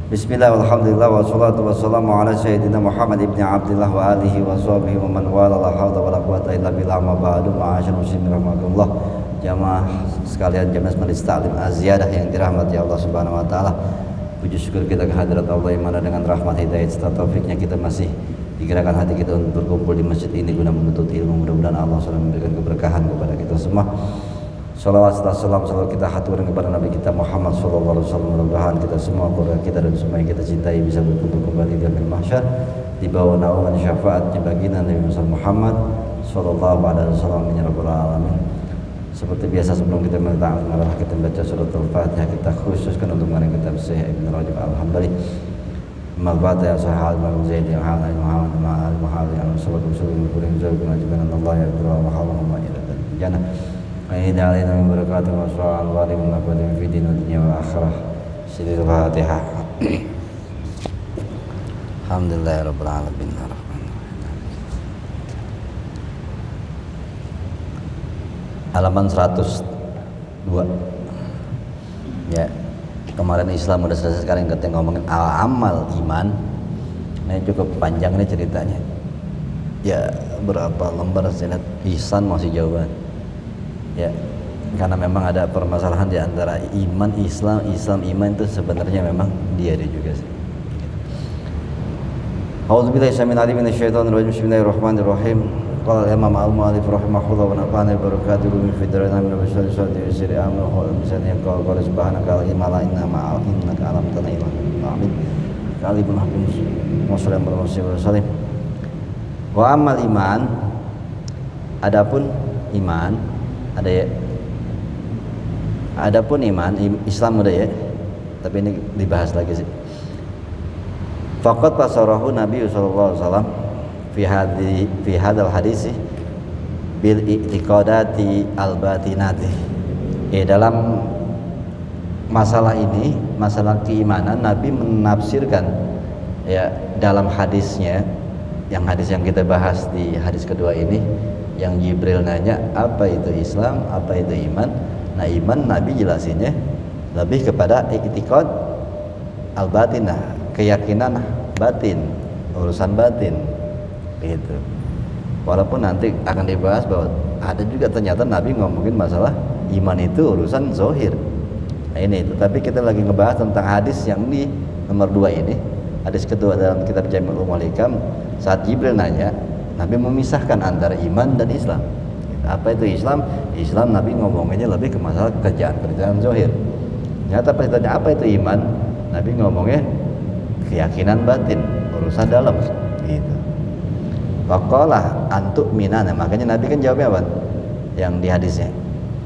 Bismillah, walhamdulillah, wassalatu wassalamu ala sayyidina Muhammad ibn Abdillah wa alihi wa sahbihi wa man wala la hawla wa la quwata illa billah ma ba'du. Ma'asyarul muslimin rahimakumullah. Jamaah sekalian, jamaah majelis taklim Az-Ziyadah yang dirahmati Allah Subhanahu wa taala. Puji syukur kita kehadirat Allah yang mana dengan rahmat hidayah serta taufiknya kita masih digerakkan hati kita untuk berkumpul di masjid ini guna menuntut ilmu. Mudah-mudahan Allah selalu memberikan keberkahan kepada kita semua. Salawat serta salam selalu kita haturkan kepada Nabi kita Muhammad sallallahu alaihi wasallam. Mudah-mudahan kita semua, keluarga kita dan semua yang kita cintai bisa berkumpul kembali di yaumil mahsyar di bawah naungan syafaatnya baginda Nabi Muhammad sallallahu alaihi wasallam ya rabbal alamin. Seperti biasa sebelum kita mengenal kita baca surat Al-Fatihah, kita khususkan untuk mengenai kitab Sahih Ibnu Rajab Al-Hambali. Al-Fatihah sahal Zaid yang hal Muhammad al-Muhal yang sallallahu alaihi wasallam dengan Allah ya Allahumma ila jannah. Amin alaina min barakatuh wa sallallahu alaihi wa sallam fi din dunya wa akhirah. Sirul Fatihah. Alhamdulillahirabbil alamin. Halaman 102. Ya, kemarin Islam udah selesai, sekarang kita ngomongin al-amal iman. Ini cukup panjang nih ceritanya. Ya, berapa lembar saya lihat ihsan masih jawaban. Ya, karena memang ada permasalahan di antara iman Islam iman itu sebenarnya memang dia juga sih. A'udzubillahi minasyaitonir rajim. Bismillahirrahmanirrahim. Qala Imam al-Mu'allif rahimahullah wa nafa'ana bi barakatihi min fidrana min basyari sallallahu alaihi wa sallam misalnya qala subhanaka la ilma lana illa innaka alamtana ilma. Amin. Kalibun hakim muslim bermuslim. Wa amal iman, adapun iman ada ya. Adapun iman Islam udah ya. Tapi ini dibahas lagi sih. Faqad fasarahu Nabi sallallahu alaihi wasallam fi hadal hadis bil i'tiqadati al-batinati. Dalam masalah ini, masalah keimanan, Nabi menafsirkan ya dalam hadisnya, yang hadis yang kita bahas di hadis kedua ini, yang Jibril nanya apa itu Islam, apa itu iman. Nah, iman Nabi jelasinnya lebih kepada i'tiqad al-batinah, keyakinan batin, urusan batin gitu. Walaupun nanti akan dibahas bahwa ada juga ternyata Nabi ngomongin masalah iman itu urusan zahir. Nah ini itu, tapi kita lagi ngebahas tentang hadis yang di nomor 2 ini. Hadis kedua dalam kitab Jami'ul Ulum saat Jibril nanya, Nabi memisahkan antara iman dan Islam. Apa itu Islam? Islam Nabi ngomonginnya lebih ke masalah kerjaan zahir. Ternyata pas ditanya apa itu iman, Nabi ngomongnya keyakinan batin, urusan dalam gitu. Faqala antuk mina, makanya Nabi kan jawabnya apa? Yang di hadisnya,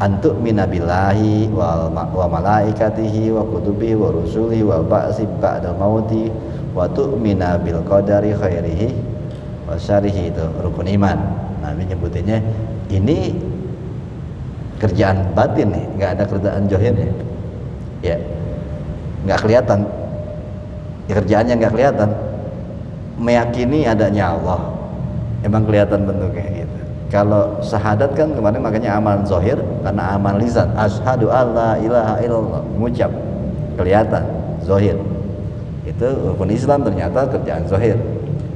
antuk mina billahi wa malaikatihi wa kutubihi wa rusulihi wa ba'si ba'dal mauti wa tu'mina bil qadari khairihi wa syarihi. Itu rukun iman. Nabi nyebutinnya ini kerjaan batin nih, nggak ada kerjaan zahirnya. Ya, nggak kelihatan. Ya, kerjaannya nggak kelihatan. Meyakini adanya Allah, emang kelihatan bentuknya gitu. Kalau syahadat kan kemarin makanya amalan zahir, karena amalan lisan, asyhadu alla ilaha illallah, mengucap, kelihatan zahir. Itu rukun Islam, ternyata kerjaan zahir.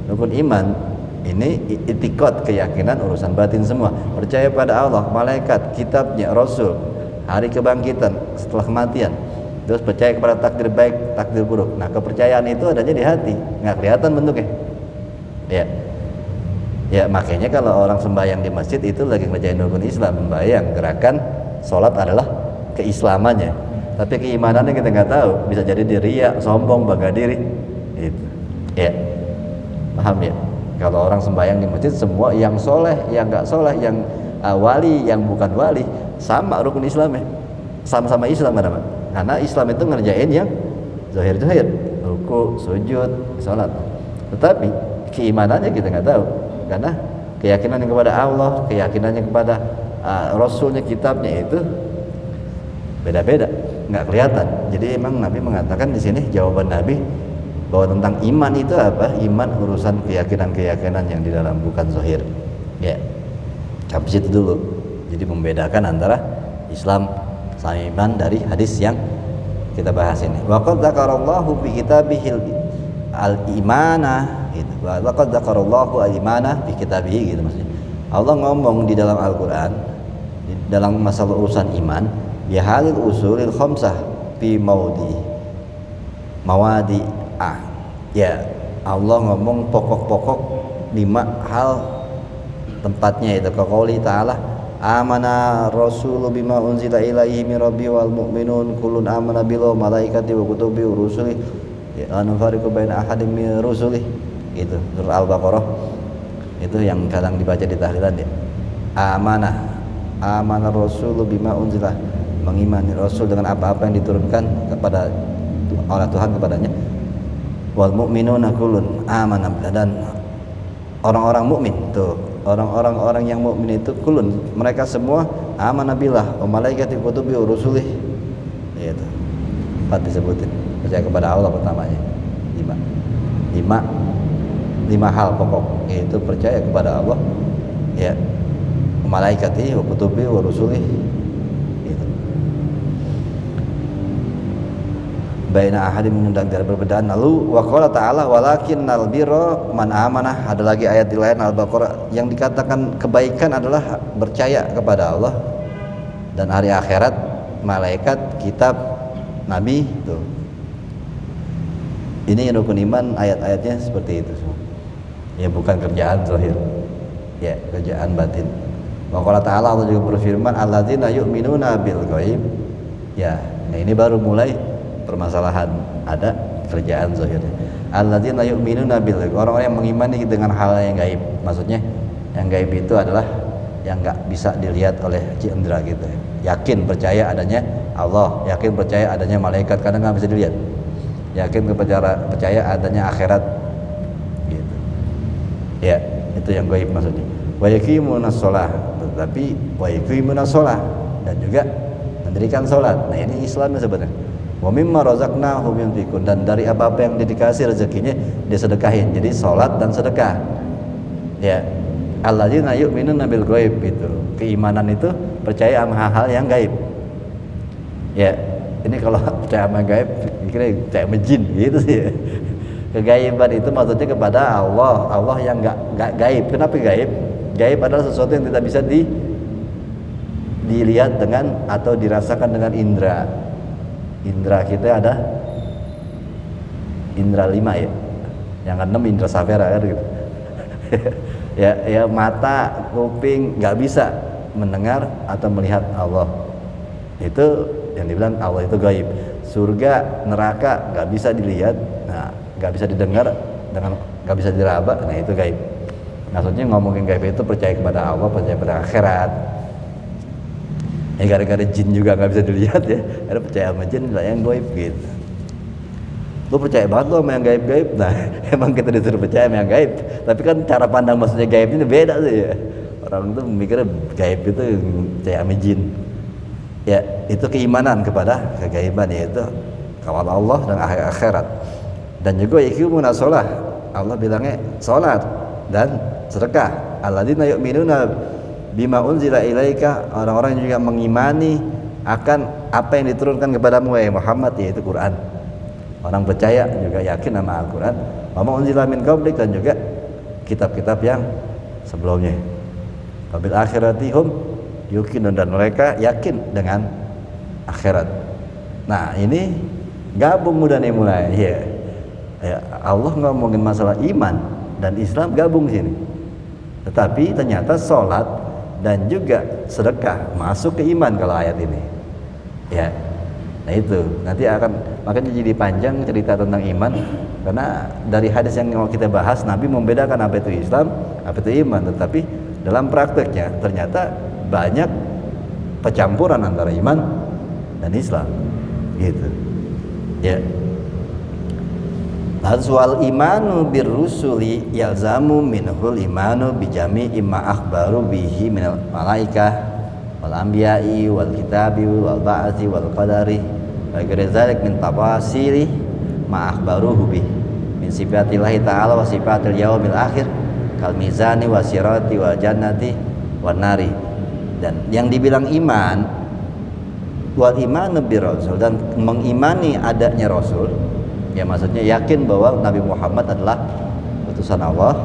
Rukun iman ini i'tiqad, keyakinan urusan batin semua. Percaya pada Allah, malaikat, kitabnya, rasul, hari kebangkitan setelah kematian. Terus percaya kepada takdir baik, takdir buruk. Nah, kepercayaan itu adanya di hati, nggak kelihatan bentuknya. Ya, makanya kalau orang sembahyang di masjid itu lagi ngerjain rukun Islam, membayang gerakan sholat adalah keislamannya. Tapi keimanannya kita nggak tahu, bisa jadi diriya, sombong, bangga diri. Gitu. Ya, paham ya? Kalau orang sembahyang di masjid, semua yang soleh, yang nggak soleh, yang wali, yang bukan wali, sama rukun Islamnya, sama-sama Islam kan? Karena Islam itu ngerjain yang zahir-zahir, ruku, sujud, sholat. Tetapi keimanannya kita nggak tahu, karena keyakinannya kepada Allah, keyakinannya kepada Rasulnya, kitabnya itu beda-beda, nggak kelihatan. Jadi emang Nabi mengatakan di sini, jawaban Nabi bahwa tentang iman itu apa? Iman urusan keyakinan-keyakinan yang di dalam, bukan zahir. Ya, sampai situ dulu. Jadi membedakan antara Islam sama iman dari hadis yang kita bahas ini. Wa qad dzakarallahu fi kitabihil al-imana gitu. Wa qad dzakarallahu al-imana fi kitabih gitu maksudnya. Allah ngomong di dalam Al-Qur'an di dalam masalah urusan iman bihalil usulil khamsah fi mawadi ya Allah ngomong pokok-pokok 5 hal tempatnya itu kaqouli ta'ala amana rasulu bima unzila ilaihi min rabbi wal mu'minun kullun amana billahi wa malaikati wa kutubi wa rusuli ya anfariqu baina ahadin min rusuli gitu surah Al-Baqarah itu yang kadang dibaca di tahlilan ya amana rasulu bima unzila mengimani rasul dengan apa-apa yang diturunkan kepada oleh Tuhan kepadanya wal mu'minuna kullun amana dan orang-orang mukmin tuh orang-orang yang mukmin itu kulun mereka semua amanah billah wa malaikati kutubi wa rusulih itu 4 disebutin percaya kepada Allah pertamanya 5 hal pokok yaitu percaya kepada Allah ya malaikati wa kutubi wa rusulih itu baina ahadim mengundang dari perbedaan. Lalu wa qala ta'ala walakinnal birra man amanah. Ada lagi ayat di lain Al-Baqarah yang dikatakan kebaikan adalah percaya kepada Allah dan hari akhirat, malaikat, kitab, nabi tuh. Ini rukun iman ayat-ayatnya seperti itu semua. Ya bukan kerjaan zahir. Ya, kerjaan batin. Wa qala ta'ala Allah juga berfirman alladzina yu'minuna bil ghaib. Ya, nah ini baru mulai permasalahan ada kerjaan zahirnya. Alladzina yu'minuna bil ghaib, orang-orang yang mengimani dengan hal yang gaib. Maksudnya yang gaib itu adalah yang enggak bisa dilihat oleh indera gitu. Yakin percaya adanya Allah, yakin percaya adanya malaikat karena enggak bisa dilihat. Yakin percaya adanya akhirat gitu. Ya, itu yang gaib maksudnya. Wa yaqimunas shalah, tetapi wa yaqimunas shalah dan juga mendirikan salat. Nah, ini Islam sebenarnya. Wa mimma razaqnahum yunfiqun, dan dari apa-apa yang dikasih rezekinya dia sedekahin. Jadi salat dan sedekah. Ya. Alladzina yu'minuna bil ghaib itu. Keimanan itu percaya sama hal-hal yang gaib. Ya. Ini kalau percaya sama gaib, kira percaya sama jin gitu sih. Kegaiban itu maksudnya kepada Allah. Allah yang enggak gaib. Kenapa gaib? Gaib adalah sesuatu yang tidak bisa dilihat dengan atau dirasakan dengan indera. Indra kita ada indra 5 ya. Yang ke-6 indra safera kan gitu. ya mata, kuping nggak bisa mendengar atau melihat Allah. Itu yang dibilang Allah itu gaib. Surga, neraka nggak bisa dilihat, nah nggak bisa didengar, dengan nggak bisa diraba, nah itu gaib. Maksudnya ngomongin gaib itu percaya kepada Allah, percaya pada akhirat. Gara-gara jin juga nggak bisa dilihat ya, ada percaya sama jin lah yang gaib gitu. Lu percaya banget lu sama yang gaib-gaib. Nah emang kita disuruh percaya sama yang gaib, tapi kan cara pandang maksudnya gaib ini beda sih ya. Orang tuh mikirnya gaib itu percaya sama jin. Ya itu keimanan kepada kegaiban, yaitu kawal Allah dan akhirat. Dan juga iqamunas shalah, Allah bilangnya salat dan sedekah. Alladzina yu'minuna bima unzila ilaika, orang-orang yang juga mengimani akan apa yang diturunkan kepadamu wahai Muhammad, yaitu Quran. Orang percaya juga yakin sama Al-Quran. Wa ma unzila min qablik, dan juga kitab-kitab yang sebelumnya. Wabil akhirati hum yuqinun, dan mereka yakin dengan akhirat. Nah ini gabung udah nih mulai ya. Allah ngomongin masalah iman dan Islam gabung sini. Tetapi ternyata sholat dan juga sedekah masuk ke iman kalau ayat ini. Ya. Nah itu nanti akan, makanya jadi panjang cerita tentang iman, karena dari hadis yang mau kita bahas Nabi membedakan apa itu Islam, apa itu iman. Tetapi dalam prakteknya ternyata banyak percampuran antara iman dan Islam gitu ya. Soal imanu birrusuli yalzamu minhul imanu bijami imma akhbaru bihi minal malaikah wal anbiya'i wal kitabi wal ba'ati wal qadari wa ghairi dzalik min tafasiri ma akhbaruhu bi min sifatillahi ta'ala wa sifatil yaumil akhir kal mizani wa sirati wa jannati wan nari. Dan yang dibilang iman wal imanu bir rasul, dan mengimani adanya rasul, ya maksudnya yakin bahwa Nabi Muhammad adalah utusan Allah,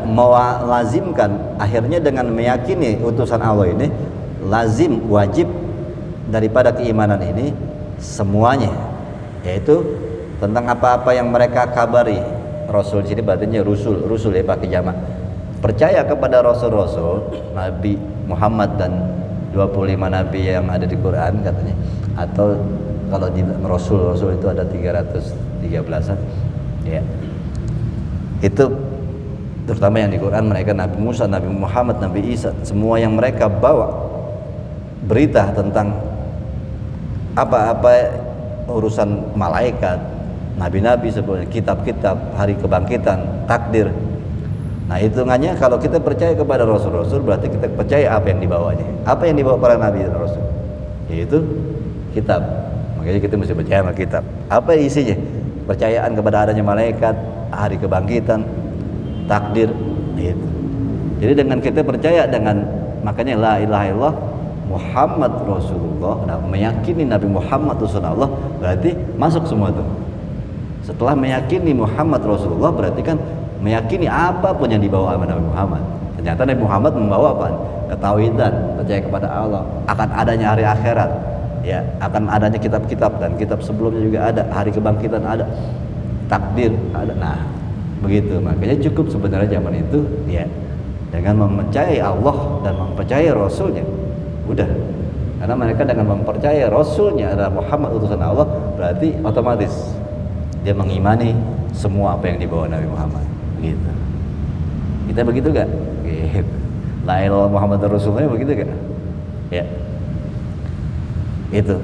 melazimkan akhirnya dengan meyakini utusan Allah ini lazim wajib daripada keimanan ini semuanya, yaitu tentang apa-apa yang mereka kabari. Rasul di sini berarti rusul ya pakai jamak. Percaya kepada rasul-rasul Nabi Muhammad dan 25 nabi yang ada di Quran katanya, atau kalau di rasul itu ada 313-an ya. Itu terutama yang di Quran, mereka Nabi Musa, Nabi Muhammad, Nabi Isa, semua yang mereka bawa berita tentang apa-apa urusan malaikat, nabi-nabi sebelumnya, kitab-kitab, hari kebangkitan, takdir. Nah, hitungannya kalau kita percaya kepada rasul-rasul berarti kita percaya apa yang dibawanya. Apa yang dibawa para nabi dan rasul? Yaitu kitab. Makanya kita mesti percaya sama kitab. Apa isinya? Percayaan kepada adanya malaikat, hari kebangkitan, takdir, gitu. Jadi dengan kita percaya dengan, makanya la ilaha illallah Muhammad Rasulullah, nah, meyakini Nabi Muhammad Rasulullah, berarti masuk semua itu. Setelah meyakini Muhammad Rasulullah berarti kan meyakini apapun yang dibawa oleh Nabi Muhammad. Ternyata Nabi Muhammad membawa apa? Ketauhidan, percaya kepada Allah, akan adanya hari akhirat, ya, akan adanya kitab-kitab, dan kitab sebelumnya juga ada, hari kebangkitan ada, takdir ada. Nah, begitu. Makanya cukup sebenarnya zaman itu ya dengan mempercayai Allah dan mempercayai Rasulnya, udah. Karena mereka dengan mempercayai Rasulnya adalah Muhammad utusan Allah, berarti otomatis dia mengimani semua apa yang dibawa Nabi Muhammad, gitu. Kita begitu gak? Gitu. La ilaha Muhammad Rasulullah begitu gak? Ya, itu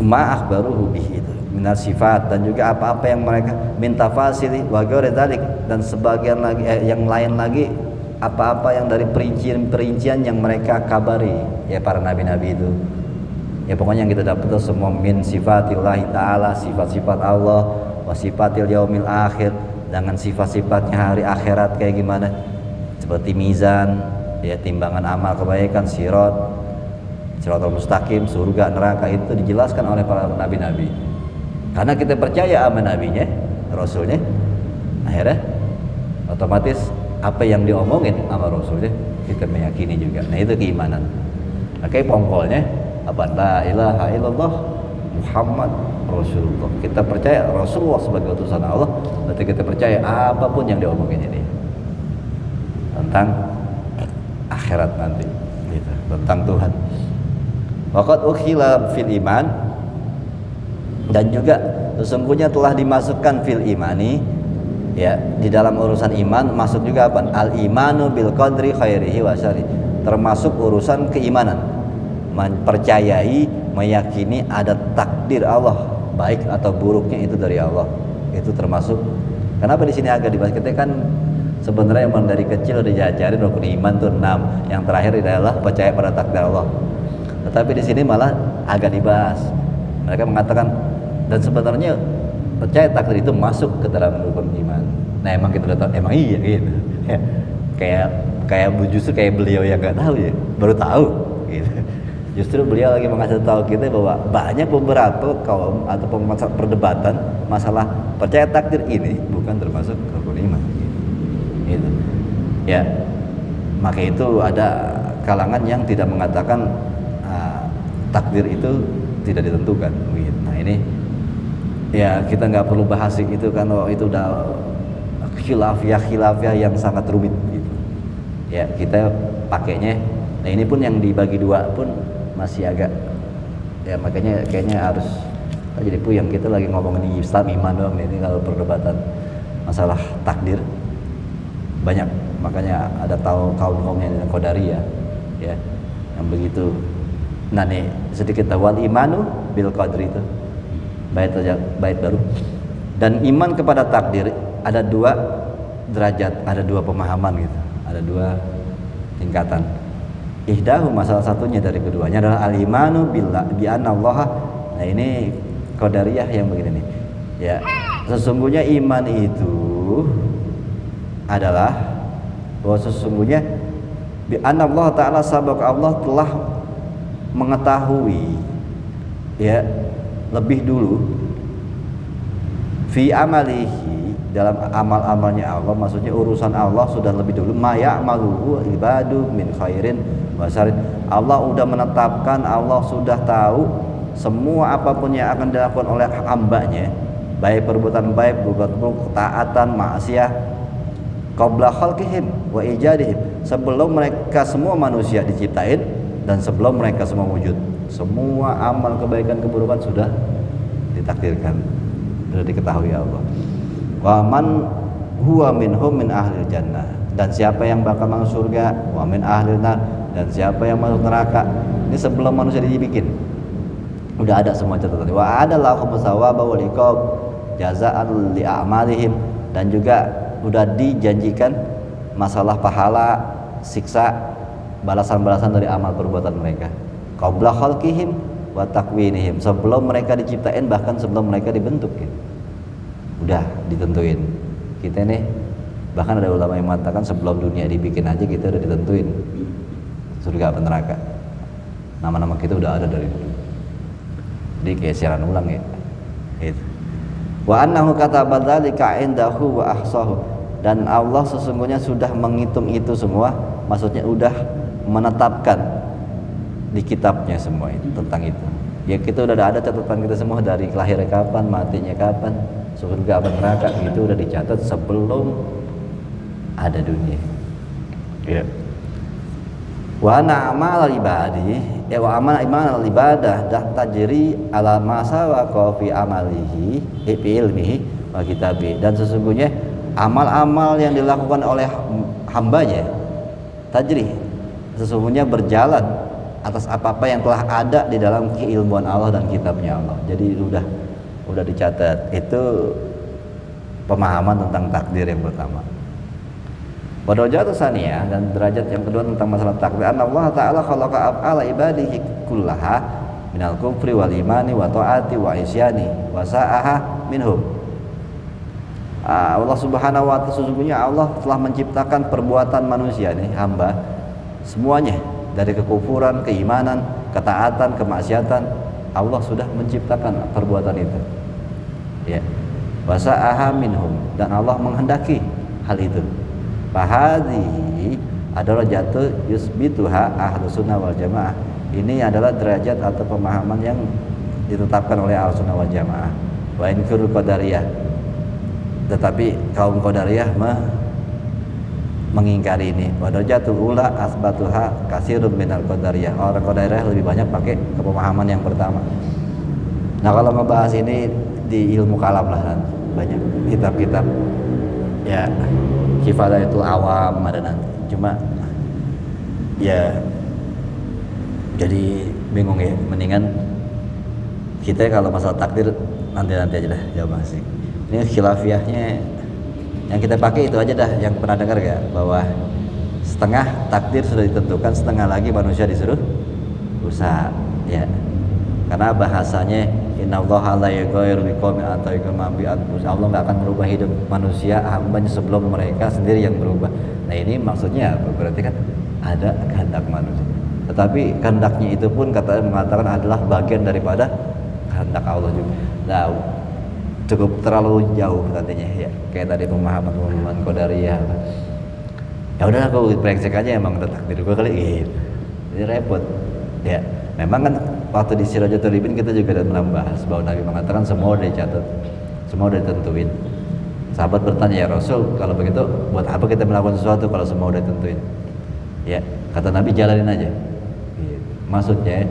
ma'ah baruhu bihi, itu minar sifat, dan juga apa-apa yang mereka minta fasili wa ghairi dzalik, dan sebagian lagi yang lain lagi, apa-apa yang dari perincian yang mereka kabari ya para nabi-nabi itu. Ya pokoknya yang kita dapat itu semua min sifatillahi ta'ala, sifat-sifat Allah, wa sifatil yaumil akhir, dengan sifat-sifatnya hari akhirat kayak gimana, seperti mizan ya, timbangan amal kebaikan, siratal mustaqim, surga neraka, itu dijelaskan oleh para nabi-nabi. Karena kita percaya sama nabinya, rasulnya, akhirnya otomatis apa yang diomongin sama rasulnya kita meyakini juga. Nah, itu keimanan. Oke, pokoknya apa? La ilaha illallah Muhammad Rasulullah. Kita percaya Rasulullah sebagai utusan Allah, berarti kita percaya apapun yang diomongin ini tentang akhirat nanti, gitu, tentang Tuhan. Waqad ukhila fil iman, dan juga sesungguhnya telah dimasukkan fil imani, ya, di dalam urusan iman masuk juga apa? Al imanu bil qadri khairihi wa syarri, termasuk urusan keimanan, mempercayai, meyakini ada takdir Allah, baik atau buruknya itu dari Allah. Itu termasuk. Kenapa di sini agak dibahas? Kita kan sebenarnya emang dari kecil udah diajarin rukun iman tuh 6. Yang terakhir adalah percaya pada takdir Allah. Tetapi di sini malah agak dibahas. Mereka mengatakan, dan sebenarnya percaya takdir itu masuk ke dalam rukun iman. Nah, emang kita udah tahu, emang iya gitu. kayak justru kayak beliau yang nggak tahu ya, baru tahu gitu. Justru beliau lagi mengasih tahu kita bahwa banyak beberapa kaum atau perdebatan masalah percaya takdir ini bukan termasuk rukun iman, gitu. Ya, maka itu ada kalangan yang tidak mengatakan takdir itu tidak ditentukan, gitu. Nah, ini ya kita nggak perlu bahas itu kan, itu udah khilafiyah yang sangat rumit, gitu. Ya, kita pakainya. Nah, ini pun yang dibagi dua pun masih agak, ya makanya kayaknya harus jadi puyeng. Kita lagi ngomongin Islam iman doang nih, ini kalau perdebatan masalah takdir banyak. Makanya ada kaum yang Qadariyah ya yang begitu. Nah, nih sedikit wal imanu bil qadri, itu bait baru. Dan iman kepada takdir ada dua derajat, ada dua pemahaman gitu, ada dua tingkatan. Ihdahu, salah satunya dari keduanya adalah al-imanu billah bi anna Allah. Nah, ini Qadariyah yang begini nih. Ya, sesungguhnya iman itu adalah bahwa sesungguhnya Bi anna Allah Ta'ala sabaq, Allah telah mengetahui ya lebih dulu fi amalihi, dalam amal-amalnya Allah, maksudnya urusan Allah sudah lebih dulu, ma ya'maluhu ibadu min khairin wa syarrin. Allah sudah menetapkan, Allah sudah tahu semua apapun yang akan dilakukan oleh hambanya, baik perbuatan baik, berbuat buruk, ketaatan, maksiat, qabla khalqihim wa ijadihim, sebelum mereka semua manusia diciptain dan sebelum mereka semua wujud. Semua amal kebaikan keburukan sudah ditakdirkan, sudah diketahui Allah. Wa man huwa minhum min ahlil jannah, dan siapa yang bakal masuk surga, wa min ahlil nar, dan siapa yang masuk neraka. Ini sebelum manusia dibikin udah ada semua catatan. Wa adallahu musawaba wal iqab jazaan li a'malihim, dan juga udah dijanjikan masalah pahala, siksa, balasan-balasan dari amal perbuatan mereka. Qabla khalqihim wa takwinihim, sebelum mereka diciptain, bahkan sebelum mereka dibentuk gitu. Udah ditentuin. Kita nih, bahkan ada ulama yang mengatakan sebelum dunia dibikin aja kita udah ditentuin surga apa neraka. Nama-nama kita udah ada dari dulu. Jadi kayak siaran ulang ya. Gitu. Wa annahu kataba dzalika indahu wa ahsahu, dan Allah sesungguhnya sudah menghitung itu semua, maksudnya udah menetapkan di kitabnya semua itu tentang itu. Ya kita udah ada catatan kita semua, dari lahirnya kapan, matinya kapan, surga apa neraka, itu udah dicatat sebelum ada dunia. Ya. Wa ana amal ibadi, wa amal iman ibadah dah tajri ala masa wa fi amalihi fi ilmihi wa kitabi, dan sesungguhnya amal-amal yang dilakukan oleh hambanya tajri, sesungguhnya berjalan atas apa-apa yang telah ada di dalam keilmuan Allah dan kitabnya Allah. Jadi udah dicatat. Itu pemahaman tentang takdir yang pertama. Wadajatu saniyah, dan derajat yang kedua tentang masalah takdir. Allah Ta'ala khalaqa af'ala ibadihi kullaha minal kufri wal imani wa ta'ati wa isyani wa sa'aha minhum. Allah Subhanahu wa ta'ala, sesungguhnya Allah telah menciptakan perbuatan manusia nih, hamba, semuanya, dari kekufuran, keimanan, ketaatan, kemaksiatan, Allah sudah menciptakan perbuatan itu. Ya. Wa sa'aha minhum, dan Allah menghendaki hal itu. Fahadhihi adalah jatuh yusbituha ahlus sunnah wal jamaah. Ini adalah derajat atau pemahaman yang ditetapkan oleh ahlus sunnah wal jamaah. Wa inkirul qadariyah, tetapi kaum qadariyah mengingkari ini. Wa darajatul ula asbatuha kasirun minal qadariyah. Orang qadariyah lebih banyak pakai pemahaman yang pertama. Nah, kalau ngebahas ini di ilmu kalam lah, banyak kitab-kitab ya, Kifadatul Awam ada nanti. Cuma ya jadi bingung ya, mendingan kita kalau masalah takdir nanti aja dah jawab masih. Ini khilafiyahnya yang kita pakai itu aja dah, yang pernah dengar gak, bahwa setengah takdir sudah ditentukan, setengah lagi manusia disuruh usaha ya. Karena bahasanya innallaha la yughayyiru biqaumin hatta yughayyiru bi anfusihim. Allah enggak akan merubah hidup manusia hambanya sebelum mereka sendiri yang berubah. Nah, ini maksudnya apa? Berarti kan ada kehendak manusia. Tetapi kehendaknya itu pun katanya mengatakan adalah bagian daripada kehendak Allah juga. Nah, cukup terlalu jauh nantinya ya. Kayak tadi pemahaman qadariyah. Ya udah, aku brengsek aja, emang udah takdir gua kali gitu. Jadi repot. Ya, memang kan waktu di Sirajatul Ibn kita juga ada membahas bahwa Nabi mengatakan semua udah dicatat, semua udah ditentuin. Sahabat bertanya, ya Rasul, kalau begitu buat apa kita melakukan sesuatu kalau semua udah ditentuin? Ya, kata Nabi, jalanin aja. Maksudnya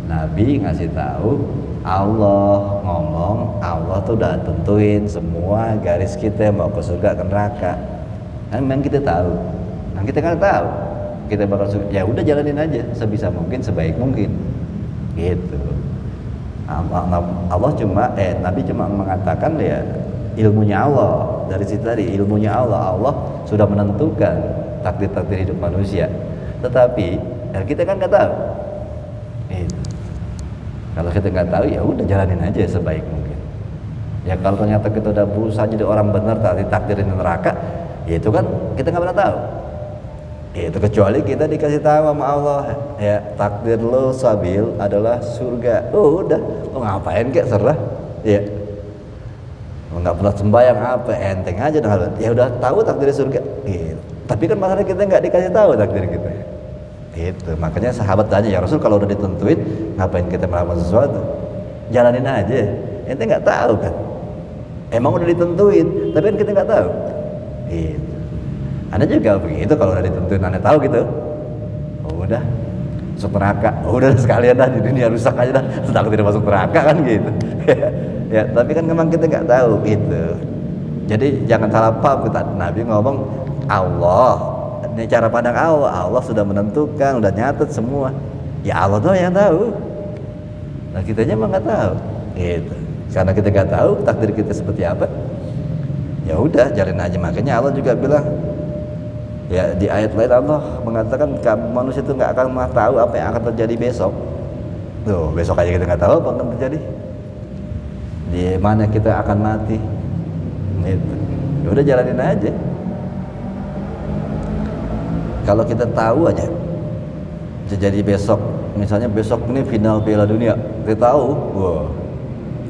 Nabi ngasih tahu, Allah ngomong, Allah tuh udah tentuin semua garis kita mau ke surga ke neraka. Kan memang kita tahu, kan kita kan tahu kita bakal surga. Ya udah jalanin aja sebisa mungkin, sebaik mungkin. Gitu. Allah cuma Nabi cuma mengatakan ya ilmunya Allah, dari situ tadi ilmunya Allah sudah menentukan takdir hidup manusia, tetapi ya kita kan nggak tahu. Kalau kita nggak tahu ya udah jalanin aja sebaik mungkin. Ya kalau ternyata kita udah berusaha jadi orang benar, takdirin neraka, ya itu kan kita nggak pernah tahu. Itu kecuali kita dikasih tahu sama Allah, ya takdir lo sabil adalah surga. Oh udah, lo ngapain kek serah, ya. Lo nggak pernah sembahyang apa, enteng aja dah. Ya udah tahu takdir surga. Gitu. Tapi kan masalah kita nggak dikasih tahu takdir kita. Itu makanya sahabat tanya, ya Rasul kalau udah ditentuin, ngapain kita melakukan sesuatu? Jalanin aja. Ente nggak tahu kan? Emang udah ditentuin, tapi kan kita nggak tahu. Gitu. Anda juga begitu kalau udah ditentuin Anda tahu gitu. Oh udah masuk neraka. Oh udah sekalian dah di dunia rusak aja dah. Takut tidak masuk neraka kan gitu. Ya, tapi kan memang kita nggak tahu gitu. Jadi jangan salah paham, kita Nabi ngomong Allah. Ini cara pandang Allah. Allah sudah menentukan, udah nyatet semua. Ya Allah doang yang tahu. Nah kitanya emang nggak tahu. Gitu. Karena kita nggak tahu takdir kita seperti apa. Ya udah jalin aja. Makanya Allah juga bilang, ya di ayat lain Allah mengatakan manusia itu nggak akan pernah tahu apa yang akan terjadi besok. Tuh besok aja kita nggak tahu apa akan terjadi. Di mana kita akan mati. Gitu. Ya udah jalanin aja. Kalau kita tahu aja terjadi besok, misalnya besok ini final Piala Dunia, kita tahu, wah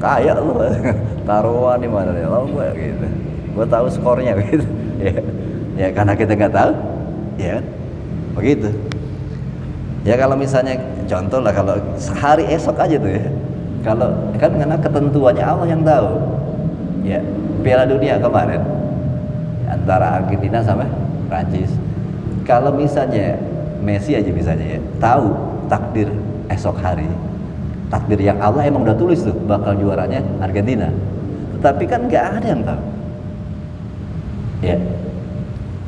kaya lu, taruhan di mana nih, lo gue gitu. Gue tahu skornya gitu. Ya karena kita nggak tahu, ya begitu. Ya kalau misalnya contoh lah, kalau sehari esok aja tuh ya, kalau kan karena ketentuannya Allah yang tahu. Ya Piala Dunia kemarin antara Argentina sama Prancis. Kalau misalnya Messi aja misalnya ya tahu takdir esok hari, takdir yang Allah emang udah tulis tuh bakal juaranya Argentina, tetapi kan nggak ada yang tahu. Ya.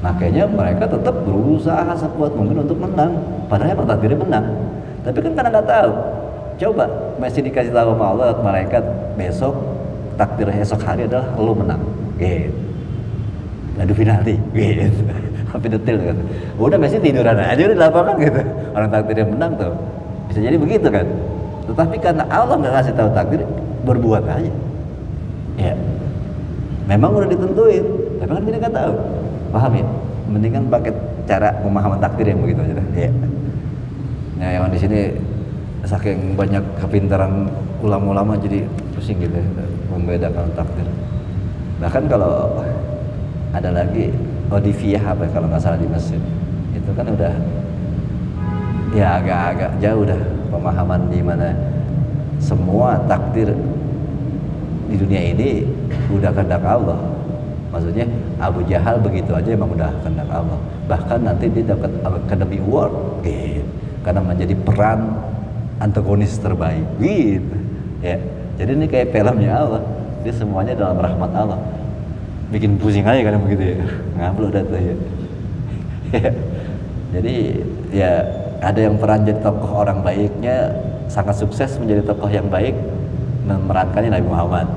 Makanya mereka tetap berusaha sekuat mungkin untuk menang. Padahal emang takdirnya menang. Tapi kan karena nggak tahu. Coba Messi dikasih tahu sama Allah, malaikat besok takdir esok hari adalah lo menang. Gitu. Adu penalti. Gitu. Sampai detail kan. Udah Messi tiduran aja udah di lapangan gitu. Orang takdirnya menang tuh. Bisa jadi begitu kan. Tetapi karena Allah nggak kasih tahu takdir, berbuat aja. Ya. Memang udah ditentuin, tapi kan kita nggak tahu. Paham ya? Mendingan pakai cara pemahaman takdir yang begitu aja. Ya. Nah, yang di sini saking banyak kepintaran ulama-ulama jadi pusing gitu ya, membedakan takdir. Bahkan kalau ada lagi Odifiyah apa kalau nggak salah di Mesir, itu kan udah ya agak-agak jauh dah pemahaman di mana semua takdir di dunia ini udah kehendak Allah. Maksudnya Abu Jahal begitu aja emang udah kehendak Allah. Bahkan nanti dia dapat Academy Award gitu, karena menjadi peran antagonis terbaik gitu. Ya. Jadi ini kayak filmnya Allah. Dia semuanya dalam rahmat Allah. Bikin pusing aja kan begitu ya. Ngablu dah tuh ya. Jadi ya ada yang peran jadi tokoh orang baiknya sangat sukses menjadi tokoh yang baik memerankannya Nabi Muhammad.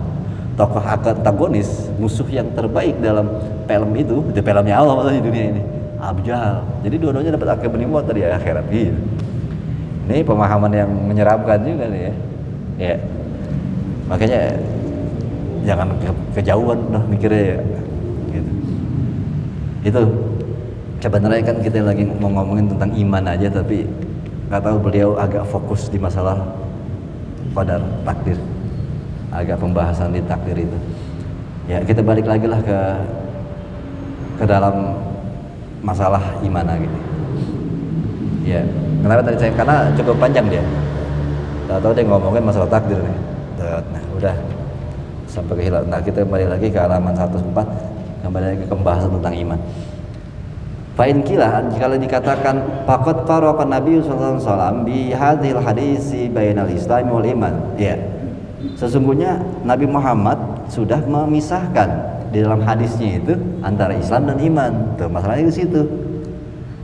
Tokoh antagonis, musuh yang terbaik dalam film itu, di filmnya Allah maksudnya di dunia ini, Abu Jahal. Jadi dua-duanya dapat Academy Award tadi ya akhirat. Gitu. Ini pemahaman yang menyeramkan juga nih ya. Ya. Makanya jangan kejauhan lah mikirnya ya. Gitu. Itu sebenarnya kan kita lagi mau ngomongin tentang iman aja, tapi nggak tahu beliau agak fokus di masalah qadar, takdir, agak pembahasan di takdir itu. Ya kita balik lagi lah ke dalam masalah iman lagi. Ya kenapa tadi saya, karena cukup panjang dia. Tahu-tahu dia ngomongin masalah takdir nih. Nah udah sampai kehilangan. Nah kita kembali lagi ke halaman 104, kembali lagi ke pembahasan tentang iman. Fa'in kila, jika dikatakan faqad farraqa Nabi sallallahu alaihi wasallam bi hadhil hadisi bainal Islam wal iman. Ya. Sesungguhnya Nabi Muhammad sudah memisahkan di dalam hadisnya itu antara Islam dan iman. Tuh masalahnya di situ.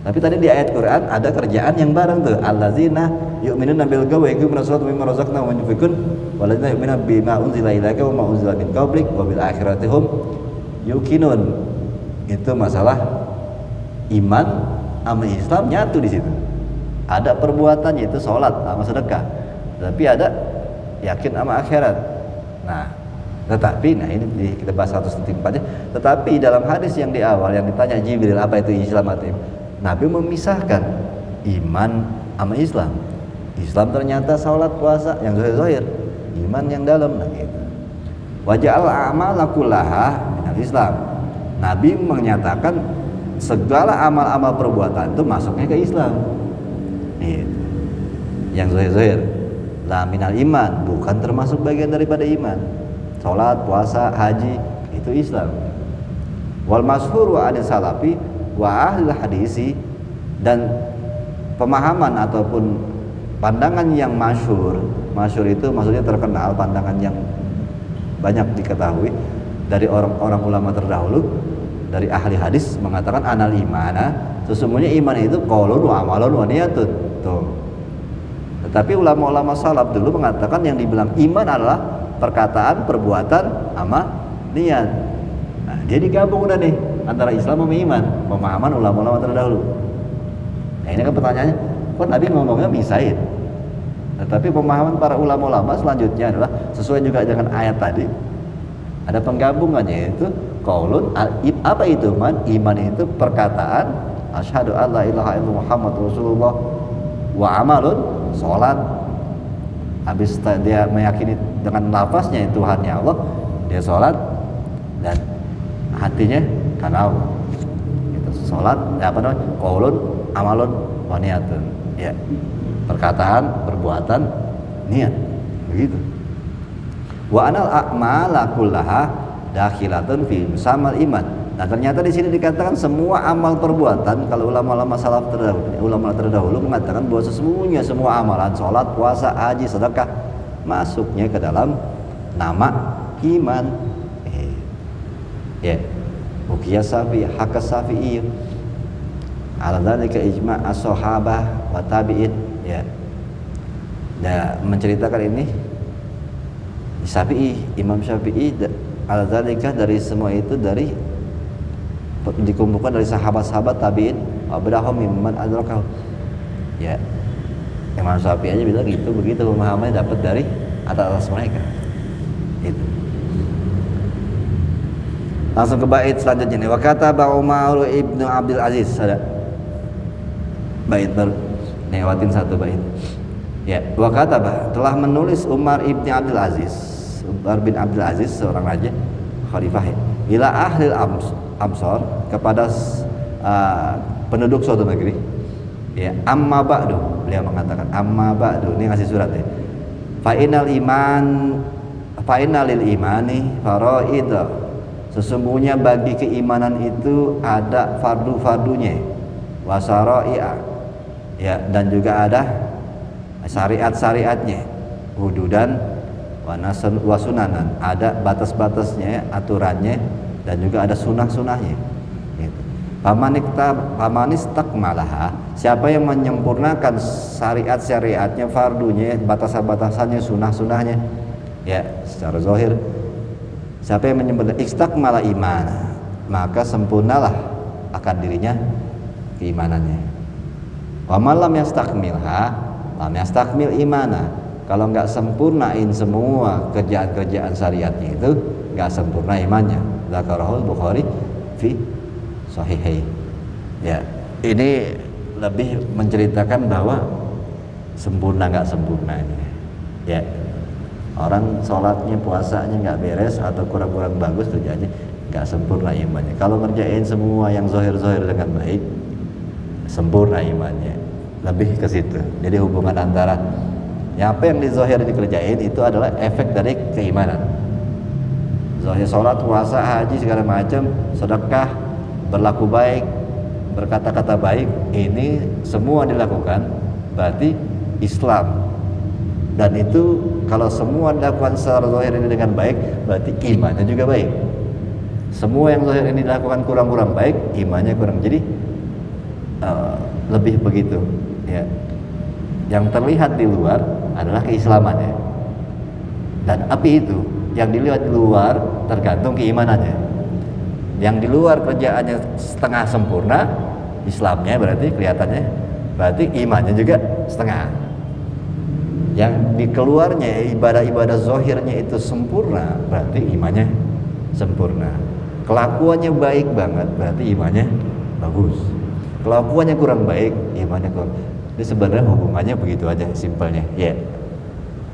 Tapi tadi di ayat Quran ada kerjaan yang bareng tuh. Allazina yu'minuna bil ghaibi wa yuqimuna sholata mimma razaqnahum wa yunfiqun wallazina yu'minuna bima unzila ilaika wa ma unzila min qablik wa bil akhirati hum yuqinun. Itu masalah iman sama Islam nyatu di situ. Ada perbuatan yaitu sholat sama sedekah, tapi ada yakin sama akhirat. Nah, tetapi ini kita bahas 104-nya. Tetapi dalam hadis yang di awal yang ditanya Jibril apa itu Islam atau Nabi memisahkan iman sama Islam. Islam ternyata salat puasa yang zahir, iman yang dalam. Nah gitu. Wa ja'al a'mala kullaha minal Islam. Nabi menyatakan segala amal-amal perbuatan itu masuknya ke Islam. Gitu. Yang zahir, la minal iman, bukan termasuk bagian daripada iman. Salat, puasa, haji itu Islam. Wal masyhur wa adil salafi wa ahli hadisi, dan pemahaman ataupun pandangan yang masyhur itu maksudnya terkenal, pandangan yang banyak diketahui dari orang-orang ulama terdahulu, dari ahli hadis mengatakan anal imana, sesungguhnya iman itu qaulun wa amalun wa niyatun. Tuh. Tetapi ulama-ulama salaf dulu mengatakan yang dibilang iman adalah perkataan, perbuatan, sama niat. Nah, dia digabung udah nih antara Islam sama iman, pemahaman ulama-ulama terdahulu. Nah, ini kan pertanyaannya, kok Nabi ngomongnya misahin? Tetapi pemahaman para ulama-ulama selanjutnya adalah sesuai juga dengan ayat tadi. Ada penggabungannya, yaitu qaulun, apa itu iman? Iman itu perkataan asyhadu alla ilaha illallah Muhammadur Rasulullah, wa amalun, salat. Habis dia meyakini dengan lafaznya Tuhannya Allah, dia salat, dan hatinya karena Allah. Itu salat, apa namanya? Qaulun, amalun, wa niyatun. Ya. Perkataan, perbuatan, niat, begitu. Wa anal a'mala kullaha dakhilatun fi musammal iman. Nah, ternyata di sini dikatakan semua amal perbuatan, kalau ulama-ulama salaf terdahulu mengatakan bahwa sesungguhnya semua amalan, salat, puasa, haji, sedekah masuknya ke dalam nama iman. Ya. Uqiyas Syafi'i, Hakas Syafi'i. Ala dzalika ijma' as-sahabah wa tabi'in. Ya, nah, menceritakan ini Syafi'i, Imam Syafi'i al-dzalika, dari semua itu dari dikumpulkan dari sahabat-sahabat tabi'in, abraham mimman adrakahu. Ya, Imam Syafi'i aja bilang gitu, begitu pemahamannya dapat dari atas mereka. Itu. Langsung ke bait selanjutnya nih. Wa kataba Umar ibnu Abdul Aziz, ada bait baru. Lewatin satu bait. Ya, wa kataba, telah menulis Umar ibn Abdul Aziz, Umar bin Abdul Aziz, seorang raja khalifah, ila ahli Amsar, kepada penduduk suatu negeri. Ya, amma ba'du, beliau mengatakan amma ba'du, ini ngasih surat ya. Fa innal lil imani faraid. Sesungguhnya bagi keimanan itu ada fardu-fardunya, wa syara'i'a. Ya, dan juga ada syariat-syariatnya, hududan wa sunanan, ada batas-batasnya, aturannya, dan juga ada sunah-sunahnya. Pamanistakmalaha, siapa yang menyempurnakan syariat-syariatnya, fardunya, batasan-batasannya, sunah-sunahnya, ya secara zahir, siapa yang menyempurnakan istakmala iman, maka sempurnalah akan dirinya keimanannya. Wa malam yastakmilha lam yastakmil imana. Kalau nggak sempurnain semua kerjaan-kerjaan syariatnya itu, nggak sempurna imannya. Zakarahul Bukhari fi sahihain. Ya, ini lebih menceritakan bahwa sempurna nggak sempurna ini. Ya, orang sholatnya, puasanya nggak beres atau kurang-kurang bagus kerjanya, nggak sempurna imannya. Kalau ngerjain semua yang zahir-zahir dengan baik, sempurna imannya. Lebih ke situ. Jadi hubungan antara apa yang di zahir dikerjain itu adalah efek dari keimanan. Zahir salat, puasa, haji, segala macam, sedekah, berlaku baik, berkata-kata baik, ini semua dilakukan berarti Islam. Dan itu kalau semua dilakukan secara zahir ini dengan baik, berarti imannya juga baik. Semua yang zahir ini dilakukan kurang-kurang baik, imannya kurang. Jadi lebih begitu. Ya. Yang terlihat di luar adalah keislamannya, dan api itu yang dilihat di luar tergantung keimanannya. Yang di luar kerjaannya setengah sempurna, Islamnya berarti kelihatannya, berarti imannya juga setengah. Yang di keluarnya ibadah-ibadah zahirnya itu sempurna, berarti imannya sempurna. Kelakuannya baik banget, berarti imannya bagus. Kelakuannya kurang baik, imannya kurang. Ini sebenarnya hubungannya begitu aja simpelnya. Ya.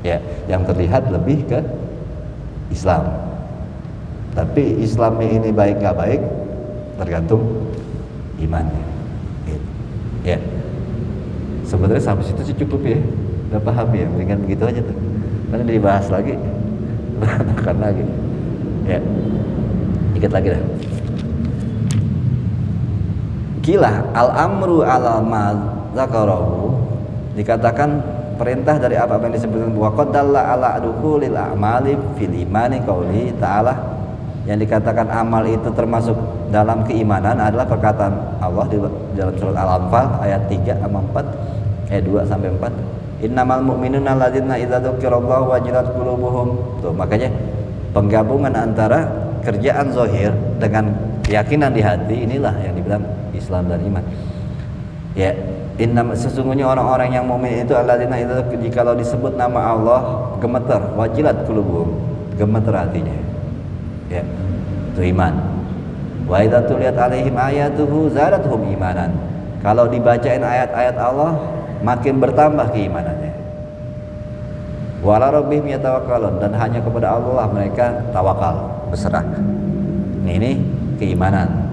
Ya, yang terlihat lebih ke Islam. Tapi Islamnya ini baik nggak baik tergantung imannya. Ya. Sebenarnya sampai situ sih cukup ya. Udah paham ya, mendingan begitu aja tuh. Nanti dibahas lagi, berantakan lagi. Ya, dikit lagi dah. Kila al-amru ala ma zakarahu, dikatakan perintah dari apa yang disebutkan wa qad dalla ala dukhulil a'mali fil imani qauli ta'ala, yang dikatakan amal itu termasuk dalam keimanan adalah perkataan Allah di dalam surat Al-Anfal ayat 3 sama 4, ayat 2 sampai 4. Innamal mu'minuna alladzina idza dzukirallahu wajilat qulubuhum. Tuh, makanya penggabungan antara kerjaan zahir dengan keyakinan di hati, inilah yang dibilang Islam dan iman. Ya, sesungguhnya orang-orang yang mukmin itu alladzina idza jikalau disebut nama Allah gemetar, wajilat qulubuhum, gemetar hatinya. Ya, itu iman. Wa idza tuliyat alaihim ayatuhu zadatuhum imanan. Kalau dibacain ayat-ayat Allah makin bertambah keimanannya. Wa ala rabbihim yatawakkalun, dan hanya kepada Allah mereka tawakal, berserah. Ini keimanan.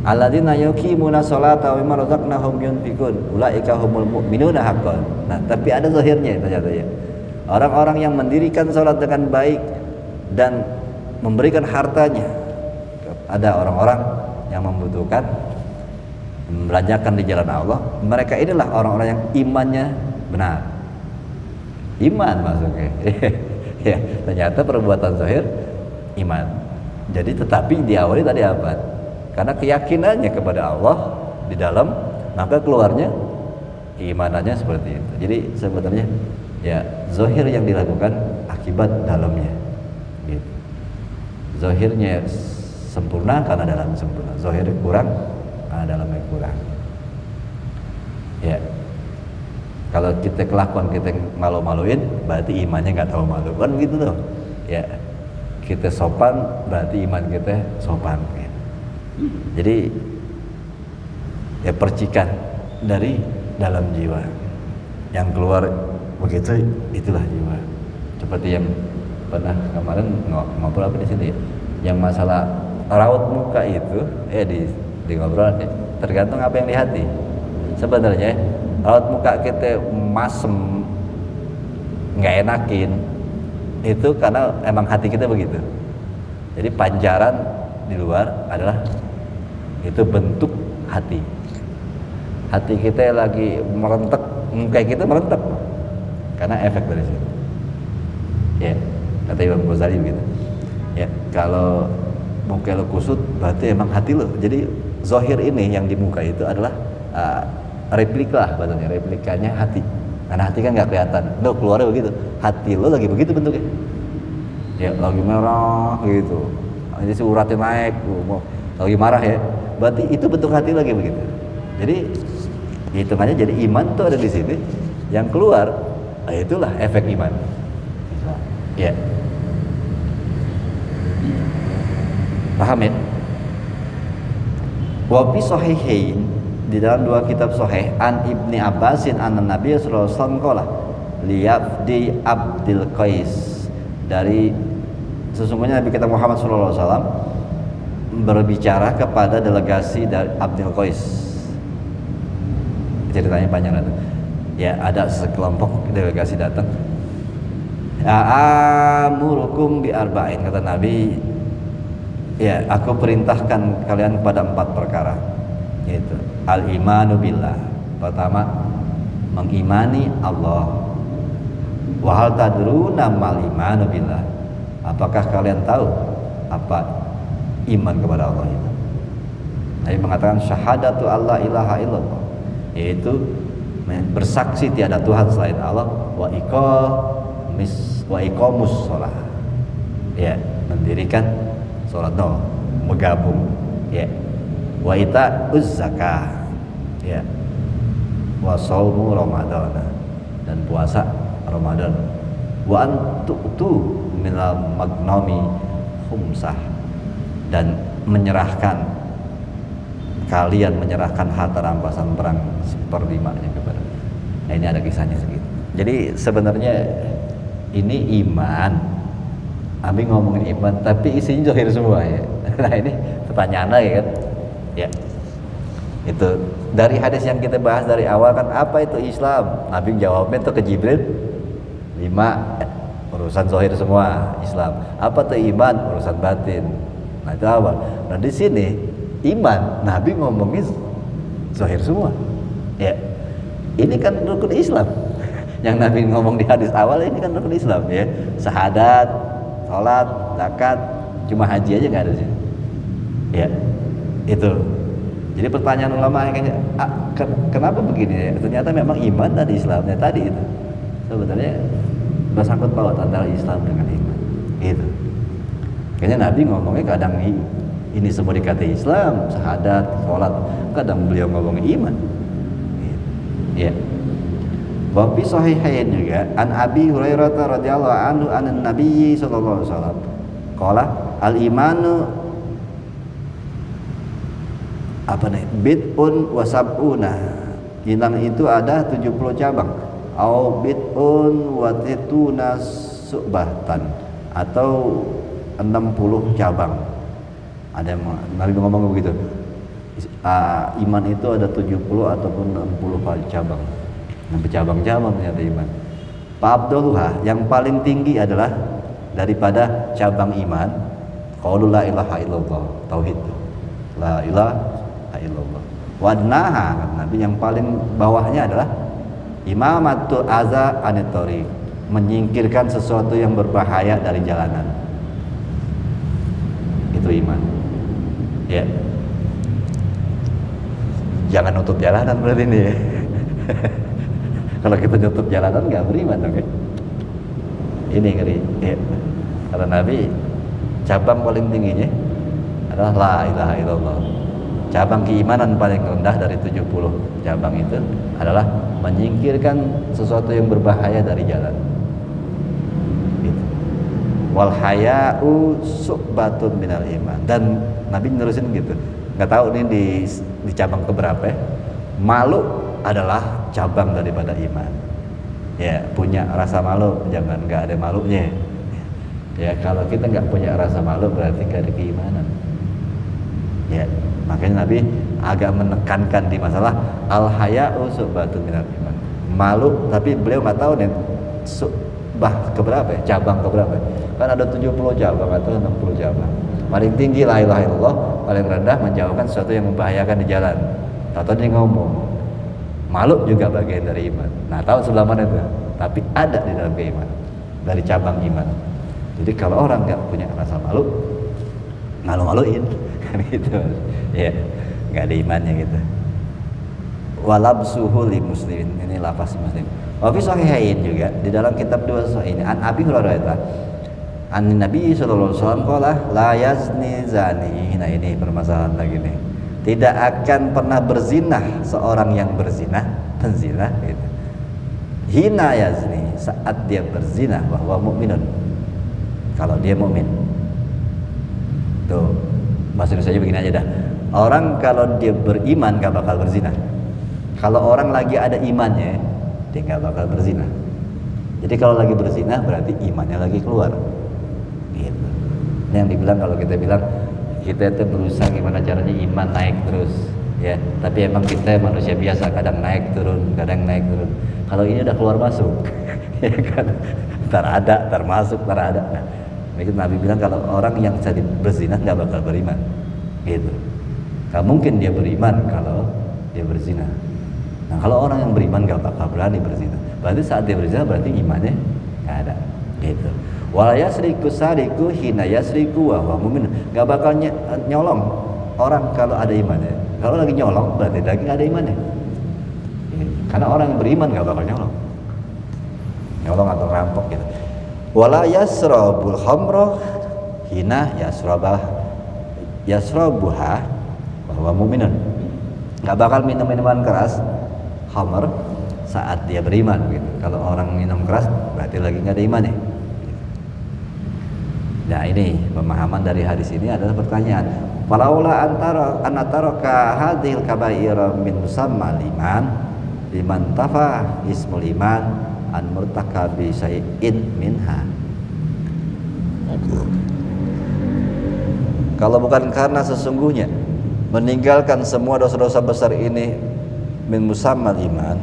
Alladzina yuqimuna sholata wa mimma razaqnahum yunfiqun ulaika humul mu'minuna haqqan. Nah, tapi ada zahirnya ternyata ya. Orang-orang yang mendirikan salat dengan baik dan memberikan hartanya. Ada orang-orang yang membutuhkan, membelanjakan di jalan Allah. Mereka inilah orang-orang yang imannya benar. Iman maksudnya. Ya, ternyata perbuatan zahir iman. Jadi tetapi diawali tadi apa? Karena keyakinannya kepada Allah di dalam, maka keluarnya keimanannya seperti itu. Jadi sebenarnya ya zahir yang dilakukan akibat dalamnya. Gitu. Zahirnya sempurna karena dalam sempurna. Zahir kurang karena dalamnya kurang. Ya. Kalau kita kelakuan kita malu-maluin, berarti imannya nggak tahu malu. Kan gitu tuh. Ya. Kita sopan, berarti iman kita sopan. Jadi ya percikan dari dalam jiwa, yang keluar begitu itulah jiwa. Seperti yang pernah kemarin ngobrol apa di sini ya, yang masalah raut muka itu di ngobrolan ya, tergantung apa yang di hati. Sebenarnya raut muka kita masem, nggak enakin, itu karena emang hati kita begitu. Jadi pancaran di luar adalah itu bentuk hati. Hati kita lagi merentek, muka kita merentek karena efek dari situ. Ya, kata Imam Ghazali begitu. Ya, kalau muka lo kusut berarti emang hati lo. Jadi zahir ini yang di muka itu adalah replika, bahasanya replikanya hati. Karena hati kan nggak kelihatan, lo keluarnya begitu. Hati lo lagi begitu bentuknya. Ya, lagi merah gitu. Jadi uratnya naik, lagi marah ya. Berarti itu bentuk hati lagi begitu. Jadi hitungannya jadi iman tuh ada di sini. Yang keluar, itulah efek iman. Ya. Paham ya? Wa fi sahihain, di dalam dua kitab sahih, an Ibni Abbasin an Nabi sallallahu alaihi wasallam qala liyafdi Abdul Qais, dari sesungguhnya Nabi kita Muhammad sallallahu alaihi wasallam berbicara kepada delegasi dari Abdul Qais. Ceritanya panjang itu. Ya, ada sekelompok delegasi datang. Amurukum bi arba'in, kata Nabi, ya, aku perintahkan kalian kepada 4 perkara, yaitu al-imanu billah. Pertama, mengimani Allah. Wa hal tadruna mal imanu billah? Apakah kalian tahu apa iman kepada Allah itu? Nabi mengatakan syahadatu alla ilaha illallah, yaitu bersaksi tiada Tuhan selain Allah, wa iqamus shalah, ya, mendirikan salat, menggabung, ya, wa ita'uz zakah, ya, wa shaumu ramadan, dan puasa Ramadan, wa antu'tu minal magnami khumsah, dan menyerahkan kalian menyerahkan harta rampasan perang seperlimanya kepada. Nah ini ada kisahnya segitu. Jadi sebenarnya ini iman. Abi ngomongin iman, tapi isinya zahir semua ya. Nah ini pertanyaan lagi kan? Ya. Itu dari hadis yang kita bahas dari awal kan, apa itu Islam? Nabi jawabnya itu ke Jibril 5 urusan zahir semua Islam. Apa tuh iman? Urusan batin. Nah itu awal. Nah di sini iman Nabi ngomongin zahir semua. Ya. Ini kan rukun Islam. Yang Nabi ngomong di hadis awal ini kan rukun Islam ya. Syahadat, salat, zakat, cuma haji aja nggak ada sih. Ya. Itu. Jadi pertanyaan ulama kayaknya kenapa begini ya? Ternyata memang iman dan Islamnya tadi itu sebenarnya bersangkut paut antara Islam dengan iman. Gitu. Kayaknya Nabi ngomongnya kadang ini semua dikata Islam, syahadat, sholat, kadang beliau ngomongin iman. Gitu. Ya. Wa fi sahihain juga an Abi Hurairah radhiyallahu anhu anan Nabi sallallahu alaihi wasallam qala al imanu apa nih bid'un wa sab'una, iman itu ada 70 cabang, au bid'un wa tituna subatan, atau 60 cabang. Ada yang Nabi ngomong begitu, iman itu ada 70 ataupun 60 cabang. Cabang-cabang ternyata iman. Fa abdullah, yang paling tinggi adalah daripada cabang iman qaulu la ilaha illallah, tauhid, la ilaha illallah. Wadnaha, Nabi, yang paling bawahnya adalah imamatul aza anitori, menyingkirkan sesuatu yang berbahaya dari jalanan. Itu iman. Ya. Jangan nutup jalanan berarti ini ya. Kalau kita nutup jalanan nggak beriman dong ya. Ini ngeri. Ya. Karena Nabi cabang paling tingginya adalah la ilaha illallah. Cabang keimanan paling rendah dari 70 cabang itu adalah menyingkirkan sesuatu yang berbahaya dari jalan. Gitu. Wal haya'u su'batun minal iman. Dan Nabi nerusin gitu. Nggak tahu nih di cabang keberapa ya. Malu adalah cabang daripada iman. Ya, punya rasa malu, jangan nggak ada malunya. Ya, kalau kita nggak punya rasa malu berarti nggak ada keimanan. Ya, makanya Nabi agak menekankan di masalah al haya'u su'batun minal iman. Malu, tapi beliau nggak tahu nih su'bah keberapa ya, cabang keberapa ya. Kan ada 70 cabang atau 60 cabang. Paling tinggi la ilaha illallah, paling rendah menjauhkan sesuatu yang membahayakan di jalan. Atau dia ngomong malu juga bagian dari iman. Nah, tahu sebelah mana itu? Tapi ada di dalam keimanan, dari cabang iman. Jadi kalau orang nggak punya rasa malu, malu-maluin gitu ya, nggak ada imannya gitu. Walabsuhu li muslimin, ini lafaz muslim. Wa fi sahihain juga di dalam kitab dua sahih ini an Abi Hurairah an Nabi sallallahu alaihi wasallam qala la yazni zani. Nah ini permasalahan lagi nih, tidak akan pernah berzinah seorang yang berzina, penzina gitu. Hina yazni, saat dia berzina bahwa mukminun, kalau dia mukmin. Tuh, bahasa Indonesia begini aja dah. Orang kalau dia beriman gak bakal berzina. Kalau orang lagi ada imannya, dia gak bakal berzina. Jadi kalau lagi berzina berarti imannya lagi keluar. Gitu. Ini yang dibilang, kalau kita bilang kita itu berusaha gimana caranya iman naik terus, ya. Tapi emang kita manusia biasa, kadang naik turun, kadang naik turun. Kalau ini udah keluar masuk, ya kan? Ntar ada, ntar masuk, ntar ada. Nah, Nabi bilang kalau orang yang jadi berzina nggak bakal beriman, gitu. Gak mungkin dia beriman kalau dia berzina. Nah kalau orang yang beriman nggak bakal berani berzina, berarti saat dia berzina berarti imannya nggak ada, gitu. Walaya seriku sariku hina yasriku wa mu'min, nggak bakal nyolong orang kalau ada imannya. Kalau lagi nyolong berarti lagi nggak ada imannya. Karena orang yang beriman nggak bakal nyolong atau rampok gitu. Wala yasrabul khamra hina yasrabuha bahwa mu'minun, nggak bakal minum minuman keras khamr saat dia beriman gitu. Kalau orang minum keras berarti lagi nggak ada imannya. Nah ini pemahaman dari hadis ini adalah pertanyaan, Falaula antara ka hadhil kabaira min musamma liman tafa ismul iman an murtakabi syai'in minha. Kalau bukan karena sesungguhnya meninggalkan semua dosa-dosa besar ini min musammal iman,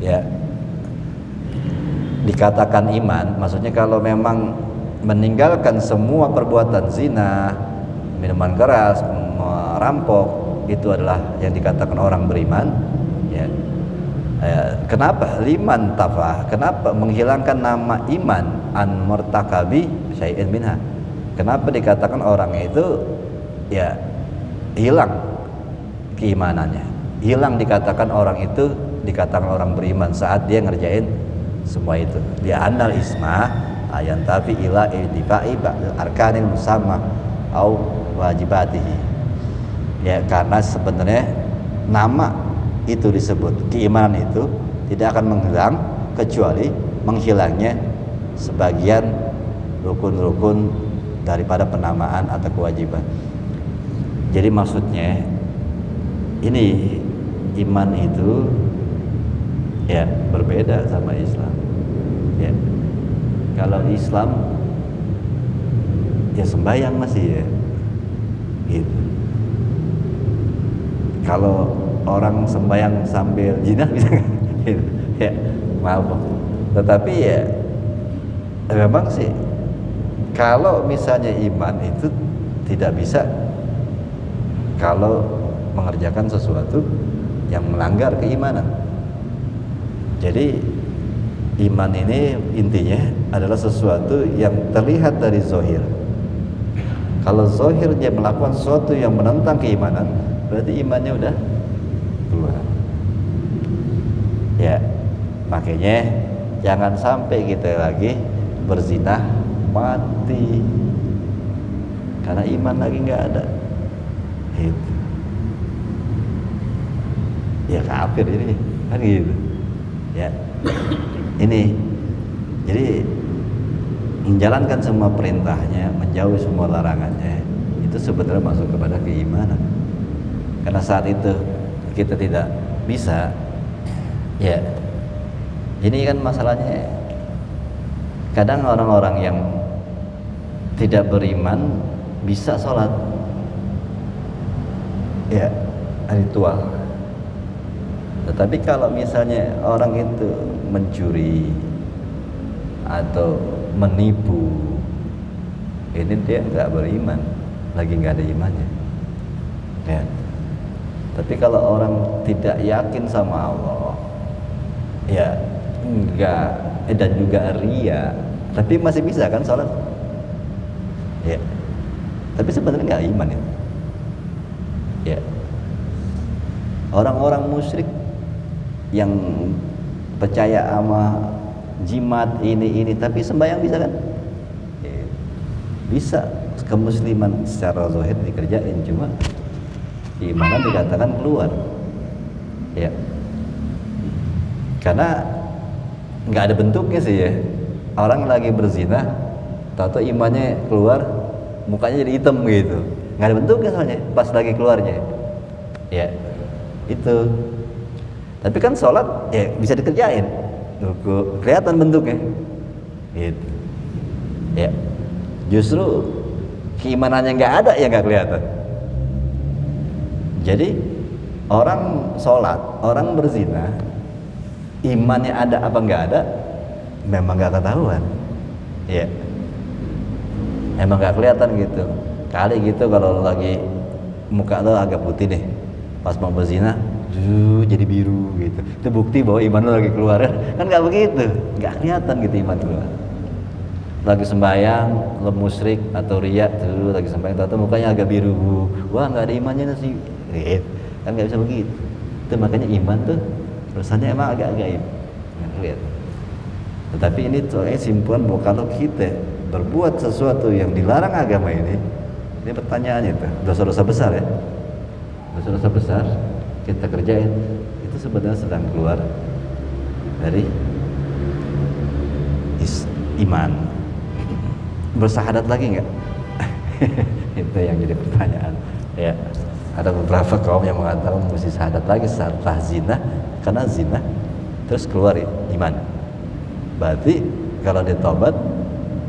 ya dikatakan iman, maksudnya kalau memang meninggalkan semua perbuatan zina, minuman keras, merampok, itu adalah yang dikatakan orang beriman, ya. Kenapa liman tafah? Kenapa menghilangkan nama iman an murtakabi syai'in minha? Kenapa dikatakan orang itu ya hilang keimanannya? Hilang dikatakan orang itu, dikatakan orang beriman saat dia ngerjain semua itu. Dia anal isma ayan tafi ila idfa'i ba'dil arkanil musamma au wajibatihi. Ya, karena sebenarnya nama itu disebut, keimanan itu tidak akan menghilang kecuali menghilangnya sebagian rukun-rukun daripada penamaan atau kewajiban. Jadi maksudnya ini iman itu ya berbeda sama Islam. Ya. Kalau Islam ya sembahyang masih ya. Gitu. Kalau orang sembahyang sambil jinah bisa gitu. Ya, maaf. Tetapi ya memang sih kalau misalnya iman itu tidak bisa kalau mengerjakan sesuatu yang melanggar keimanan. Jadi iman ini intinya adalah sesuatu yang terlihat dari zahir. Kalau zahirnya melakukan sesuatu yang menentang keimanan, berarti imannya udah keluar. Ya, makanya jangan sampai kita lagi berzina mati karena iman lagi nggak ada. Itu ya kafir ini kan gitu ya. Ini jadi menjalankan semua perintahnya, menjauhi semua larangannya, itu sebenarnya masuk kepada keimanan. Karena saat itu kita tidak bisa, ya ini kan masalahnya kadang orang-orang yang tidak beriman bisa sholat ya ritual, tetapi kalau misalnya orang itu mencuri atau menipu, ini dia nggak beriman, lagi nggak ada imannya ya. Tapi kalau orang tidak yakin sama Allah ya enggak, dan juga ria, tapi masih bisa kan sholat ya, tapi sebenarnya nggak iman ya. Orang-orang musyrik yang percaya sama jimat ini tapi sembahyang bisa kan ya. Bisa kemusliman secara zahir dikerjain, cuma imanan dikatakan keluar ya, karena nggak ada bentuknya sih ya. Orang lagi berzina, tahu imannya keluar, mukanya jadi hitam gitu, nggak ada bentuknya soalnya pas lagi keluarnya ya itu. Tapi kan sholat ya bisa dikerjain, kelihatan bentuknya gitu ya. Justru keimanannya nggak ada ya nggak kelihatan. Jadi orang sholat, orang berzina, imannya ada apa nggak ada, memang nggak ketahuan, ya, emang nggak kelihatan gitu. Kali gitu kalau lagi muka lo agak putih nih, pas mau berzina, jadi biru gitu. Itu bukti bahwa iman lo lagi keluar kan nggak begitu, nggak kelihatan gitu iman keluar. Lagi sembahyang, lo musyrik atau riya tuh lagi sembahyang, tahu mukanya agak biru, wah nggak ada imannya sih. Kan nggak bisa begitu. Itu makanya iman tuh rasanya emang agak gaib, nggak lihat. Tetapi ini soalnya simpulan bahwa kalau kita berbuat sesuatu yang dilarang agama ini pertanyaannya tuh dosa-dosa besar ya, dosa-dosa besar kita kerjain itu sebenarnya sedang keluar dari iman. Bersahadat lagi nggak? Itu yang jadi pertanyaan. Ya, ada beberapa kaum yang mengatakan mesti syahadat lagi setelah zina, karena zina terus keluar iman. Berarti kalau dia tobat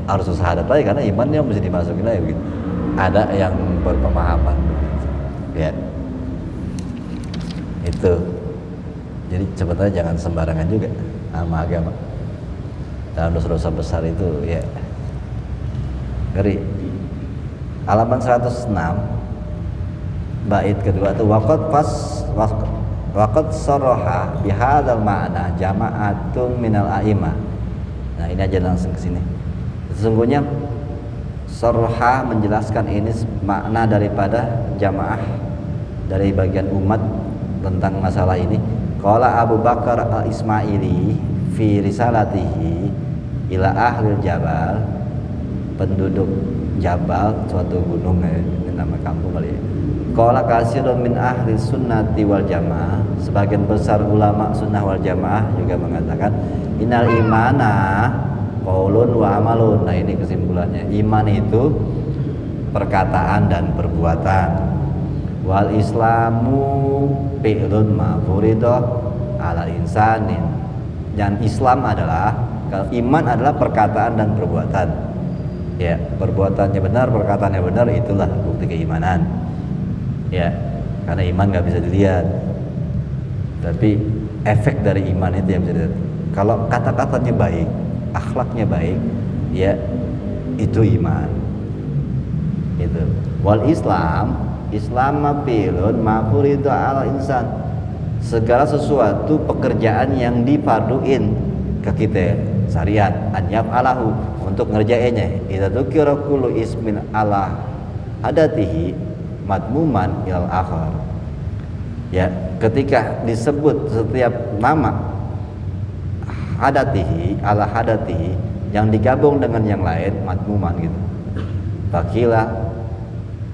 harus syahadat lagi karena imannya mesti dimasukin lagi begitu. Ada yang berpemahaman begitu. Ya. Itu. Jadi sebenarnya jangan sembarangan juga sama agama. Dalam dosa-dosa besar itu ya ngeri. Halaman 106 bait kedua itu waqad saraha bihadzal ma'na jama'atun minal a'imah. Nah, ini aja langsung ke sini. Sesungguhnya sarha menjelaskan ini makna daripada jamaah dari bagian umat tentang masalah ini. Qala Abu Bakar al-Ismaili fi risalatihi ila ahli jabal, penduduk Jabal, suatu gunung ini nama kampung kali ya. Qala kasirun min ahli sunnati wal jamaah, sebagian besar ulama sunnah wal jamaah juga mengatakan innal imana qaulun wa amalun. Nah, ini kesimpulannya, iman itu perkataan dan perbuatan. Wal islamu fi'lun ma furidah ala insanin. Dan Islam adalah, kalau iman adalah perkataan dan perbuatan. Ya, perbuatannya benar, perkataannya benar, itulah bukti keimanan. Ya, karena iman nggak bisa dilihat, tapi efek dari iman itu yang bisa dilihat. Kalau kata-katanya baik, akhlaknya baik, ya itu iman. Itu. Wal Islam mafilun mafuridu ala insan. Segala sesuatu pekerjaan yang difarduin ke kita, syariat anyaf alahu, untuk ngerjainnya. Idza dzukira kullu ismin ala hadatihi madmuman ilal akhar. Ya, ketika disebut setiap nama hadatihi ala hadatihi yang digabung dengan yang lain madmuman gitu. Bakila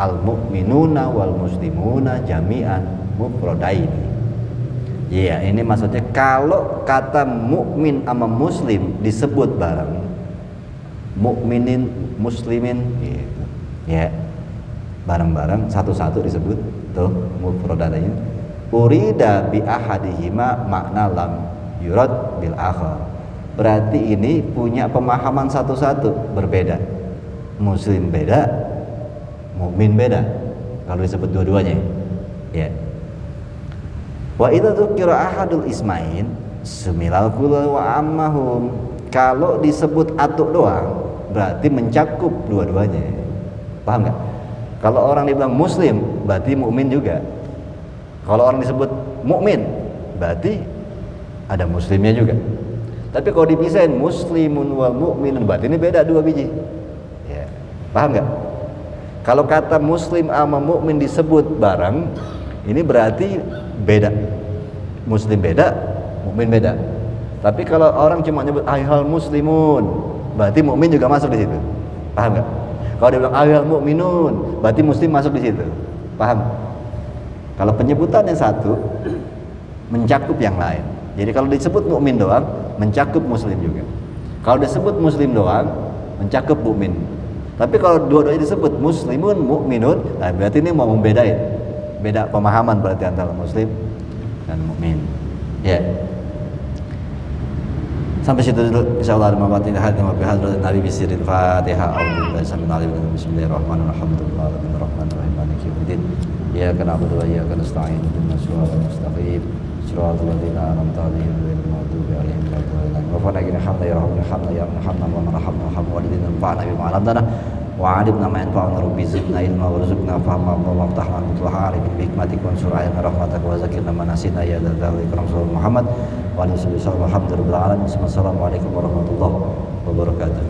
al mu'minuna wal muslimuna jami'an mufradaini. Iya, ini maksudnya kalau kata mukmin sama muslim disebut bareng, mukminin muslimin gitu. Ya. Bareng-bareng satu-satu disebut tuh mufradaini. Urida bi ahadihima makna lam yurad bil akhar. Berarti ini punya pemahaman satu-satu, berbeda. Muslim beda, mukmin beda kalau disebut dua-duanya. Ya. Wa idza dzukira ahadul ismain sumilal kullu wa ammahum. Kalau disebut atuk doang berarti mencakup dua-duanya. Paham enggak? Kalau orang dibilang muslim berarti mukmin juga. Kalau orang disebut mukmin berarti ada muslimnya juga. Tapi kalau dipisahin muslimun wal mukminun berarti ini beda dua biji. Ya. Paham enggak? Kalau kata muslim sama mukmin disebut bareng, ini berarti beda. Muslim beda, mukmin beda. Tapi kalau orang cuma nyebut ayyuhal muslimun, berarti mukmin juga masuk di situ. Paham enggak? Kalau dia bilang ayyuhal mukminun, berarti muslim masuk di situ. Paham? Kalau penyebutan yang satu mencakup yang lain. Jadi kalau disebut mukmin doang, mencakup muslim juga. Kalau disebut muslim doang, mencakup mukmin. Tapi kalau dua-duanya disebut muslimun, mukminun, nah berarti ini mau membedain. Beda pemahaman berarti antara muslim dan mukmin. Ya. Sampai situ dulu. Insyaallah al-mabati hadza wa bi hadratin nabi bisiril Fatihah. A'udzubillahi minasyaitonir rajim. Bismillahirrahmanirrahim. Alhamdulillahirabbil maliki yaumiddin. Iyyaka na'budu wa iyyaka nasta'in. Ihdinas siratal mustaqim. Shiratal ladzina an'amta 'alaihim ghairil maghdubi 'alaihim waladdallin. Rabbana inna hamda ya rabbana hamda ya hamda wa marhamna hamda walidina fa'na bima 'allamtana wa 'alimna ma yanfa'una rabbi zidna ilma warzuqna fahma wa ftahna mutlaha 'alaina bi hikmatika wa sur'aina rahmataka wa zakirna ma nasina ya dzal ikram sallallahu Muhammad wa alihi wasallam. Alhamdulillah alamin. Wassalamualaikum warahmatullahi wabarakatuh.